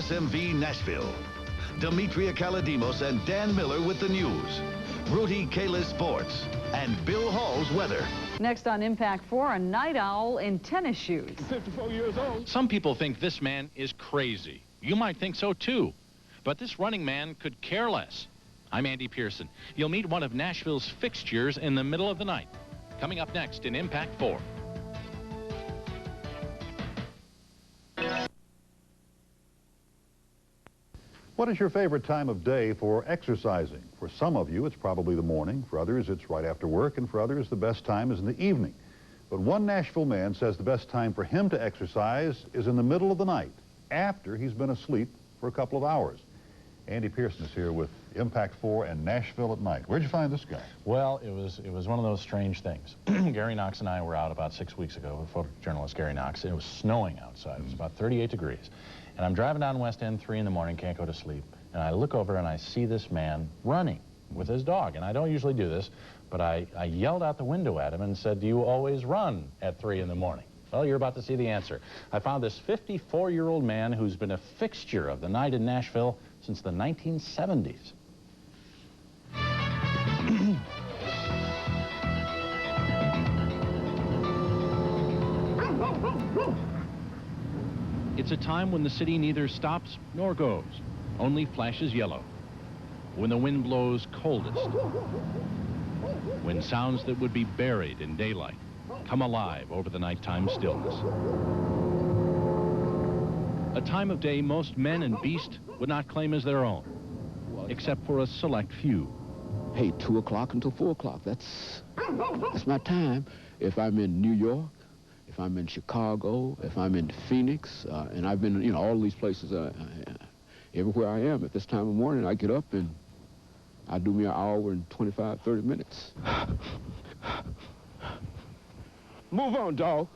SMV Nashville. Demetria Kaladimos and Dan Miller with the news. Rudy Kalis sports. And Bill Hall's weather. Next on Impact 4, a night owl in tennis shoes. 54 years old. Some people think this man is crazy. You might think so too. But this running man could care less. I'm Andy Pearson. You'll meet one of Nashville's fixtures in the middle of the night. Coming up next in Impact 4. What is your favorite time of day for exercising? For some of you, it's probably the morning. For others, it's right after work. And for others, the best time is in the evening. But one Nashville man says the best time for him to exercise is in the middle of the night, after he's been asleep for a couple of hours. Andy Pearson is here with Impact 4 and Nashville at Night. Where'd you find this guy? Well, it was one of those strange things. Gary Knox and I were out about 6 weeks ago with photojournalist Gary Knox. It was snowing outside. It was about 38 degrees. And I'm driving down West End 3 in the morning, can't go to sleep. And I look over and I see this man running with his dog. And I don't usually do this, but I yelled out the window at him and said, "Do you always run at 3 in the morning?" Well, you're about to see the answer. I found this 54-year-old man who's been a fixture of the night in Nashville since the 1970s. It's a time when the city neither stops nor goes, only flashes yellow. When the wind blows coldest. When sounds that would be buried in daylight come alive over the nighttime stillness. A time of day most men and beast would not claim as their own, except for a select few. Hey, 2 o'clock until 4 o'clock, that's my time. If I'm in New York, if I'm in Chicago, if I'm in Phoenix, and I've been, you know, all these places, everywhere I am at this time of morning, I get up and I do me an hour and 25, 30 minutes. Move on, dog.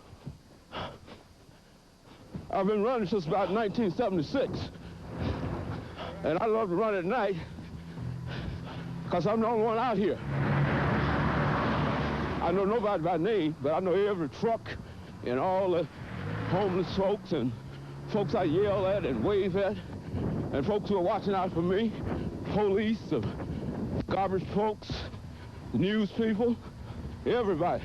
I've been running since about 1976. And I love to run at night because I'm the only one out here. I know nobody by name, but I know every truck and all the homeless folks and folks I yell at and wave at and folks who are watching out for me, police, the garbage folks, the news people, everybody.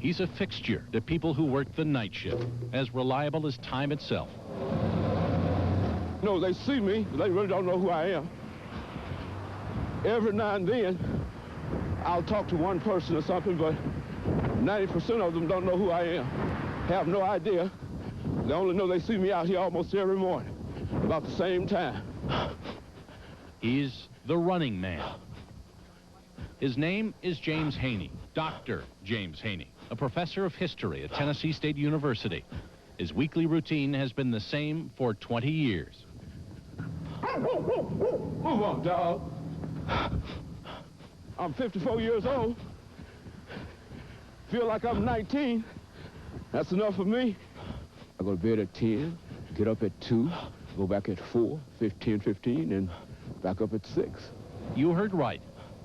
He's a fixture to people who work the night shift, as reliable as time itself. No, they see me, but they really don't know who I am. Every now and then, I'll talk to one person or something, but 90% of them don't know who I am, have no idea. They only know they see me out here almost every morning, about the same time. He's the running man. His name is James Haney, Dr. James Haney, a professor of history at Tennessee State University. His weekly routine has been the same for 20 years. Move on, dog. I'm 54 years old. Feel like I'm 19. That's enough for me. I go to bed at 10, get up at 2, go back at 4, 15, and back up at 6. You heard right.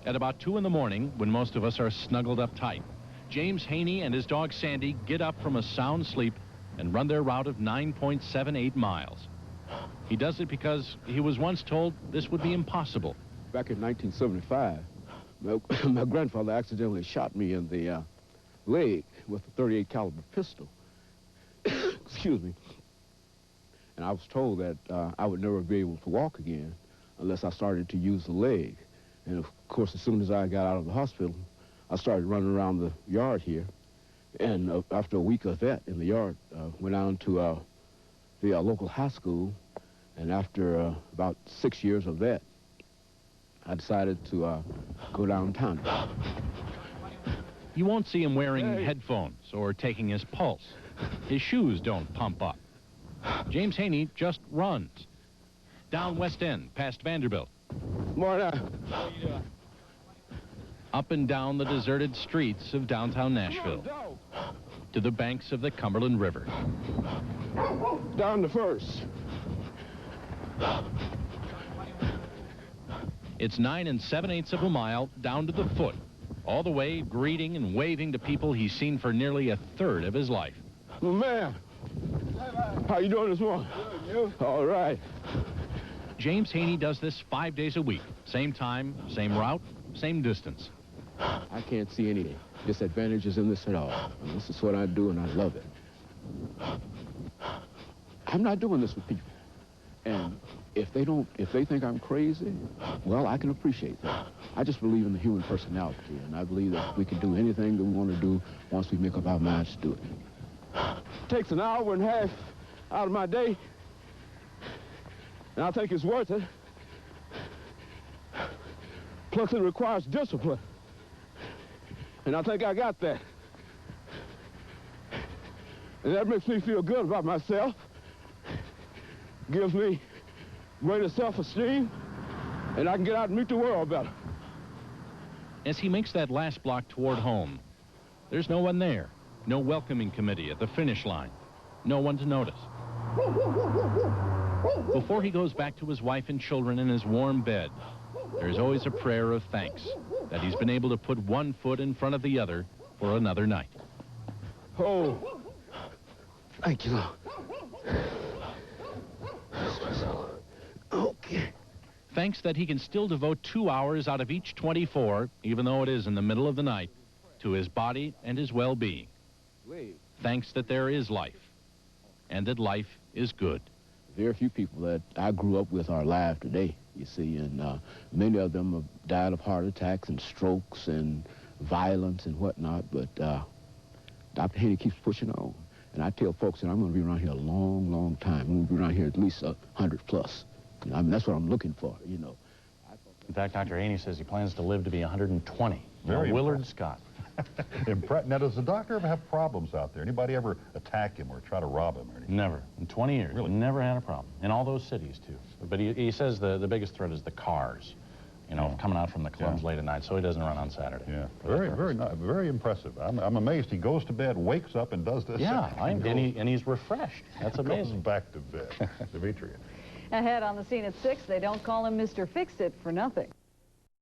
At about 2 in the morning, when most of us are snuggled up tight, James Haney and his dog Sandy get up from a sound sleep and run their route of 9.78 miles. He does it because he was once told this would be impossible. Back in 1975, my grandfather accidentally shot me in the leg with a .38 caliber pistol. Excuse me. And I was told that I would never be able to walk again unless I started to use the leg. And of course, as soon as I got out of the hospital, I started running around the yard here. And after a week of that in the yard, went down to the local high school. And after about 6 years of that, I decided to go downtown. You won't see him wearing headphones or taking his pulse. His shoes don't pump up. James Haney just runs. Down West End, past Vanderbilt. Morning. How you doing? Up and down the deserted streets of downtown Nashville. To the banks of the Cumberland River. Down to First. It's 9 7/8 of a mile down to the foot, all the way greeting and waving to people he's seen for nearly a third of his life. Man. How you doing this morning? Good, you? All right. James Haney does this 5 days a week. Same time, same route, same distance. I can't see any disadvantages in this at all. And this is what I do, and I love it. I'm not doing this with people. And if they think I'm crazy, well, I can appreciate that. I just believe in the human personality, and I believe that we can do anything that we want to do once we make up our minds to do it. It takes an hour and a half out of my day, and I think it's worth it. Plus, it requires discipline, and I think I got that. And that makes me feel good about myself, gives me greater self-esteem, and I can get out and meet the world better. As he makes that last block toward home, there's no one there. No welcoming committee at the finish line. No one to notice. Before he goes back to his wife and children in his warm bed, there's always a prayer of thanks that he's been able to put one foot in front of the other for another night. Oh, thank you, Lord. Okay. Thanks that he can still devote 2 hours out of each 24, even though it is in the middle of the night, to his body and his well-being. Thanks that there is life, and that life is good. Very few people that I grew up with are alive today, you see, and many of them have died of heart attacks and strokes and violence and whatnot, but Dr. Haney keeps pushing on. And I tell folks that I'm going to be around here a long, long time. I'm going to be around here at least 100 plus. You know, I mean, that's what I'm looking for, you know. In fact, Dr. Haney says he plans to live to be 120. Very Willard Scott. Now, does the doctor ever have problems out there? Anybody ever attack him or try to rob him or anything? Never. In 20 years. Really? Never had a problem. In all those cities, too. But he says the biggest threat is the cars, you know, coming out from the clubs late at night, so he doesn't run on Saturday. Yeah, very impressive. I'm amazed. He goes to bed, wakes up, and does this. Yeah, and he's refreshed. That's amazing. Goes back to bed. Demetria. Ahead on the scene at 6, they don't call him Mr. Fix-It for nothing.